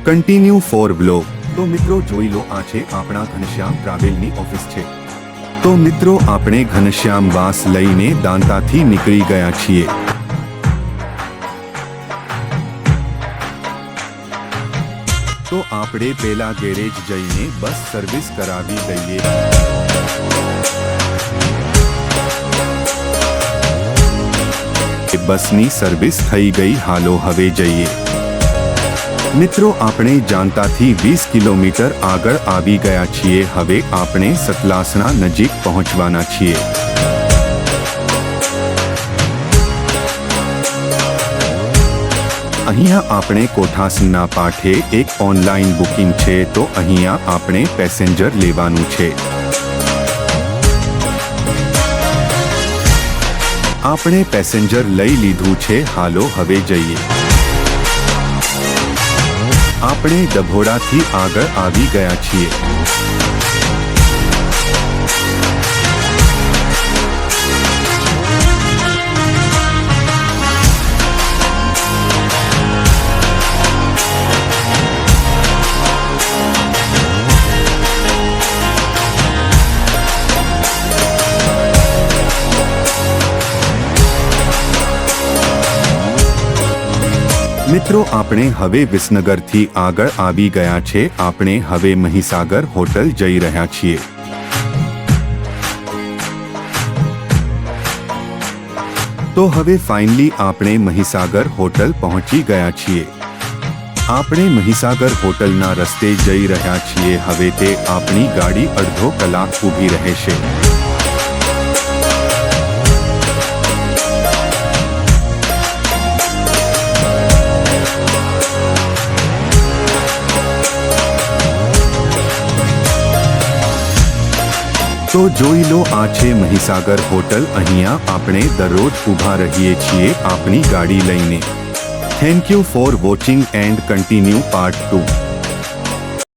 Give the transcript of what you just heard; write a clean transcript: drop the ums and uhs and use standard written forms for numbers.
Continue four vlog. તો મિત્રો જોઈ લો, આ છે આપણા ઘનશ્યામ ટ્રાવેલની ઓફિસ છે। તો મિત્રો આપણે ઘનશ્યામ વાસ લઈને દાંતાથી નીકળી ગયા છીએ। તો આપણે પેલા ગેરેજ જઈને બસ સર્વિસ કરાવી દઈએ। બસની સર્વિસ થઈ ગઈ, હાલો હવે જઈએ। મિત્રો આપણે જાંતાથી 20 કિલોમીટર આગળ આવી ગયા છીએ। હવે આપણે સતલાસણા નજીક પહોંચવાના છીએ। અહીંયા આપણે કોઠાસનના પાઠે એક ઓનલાઈન બુકિંગ છે। તો અહીંયા આપણે પેસેન્જર લેવાનું છે। આપણે પેસેન્જર લઈ લીધું છે, હાલો હવે જઈએ। આપણે ડભોડાથી આગળ આવી ગયા છીએ। મિત્રો આપણે હવે વિસનગરથી આગળ આવી ગયા છે। આપણે હવે મહીસાગર હોટલ જઈ રહ્યા છીએ। તો હવે ફાઇનલી આપણે મહીસાગર હોટલ પહોંચી ગયા છીએ। આપણે મહીસાગર હોટલના રસ્તે જઈ રહ્યા છીએ। હવે તે આપણી ગાડી અડધો કલાક ઊભી રહેશે। તો જોઈ લો, આ છે મહીસાગર હોટલ। અહીંયા આપણે દરરોજ ઊભા રહીએ છીએ આપણી ગાડી લઈને। Thank you for watching and continue part 2।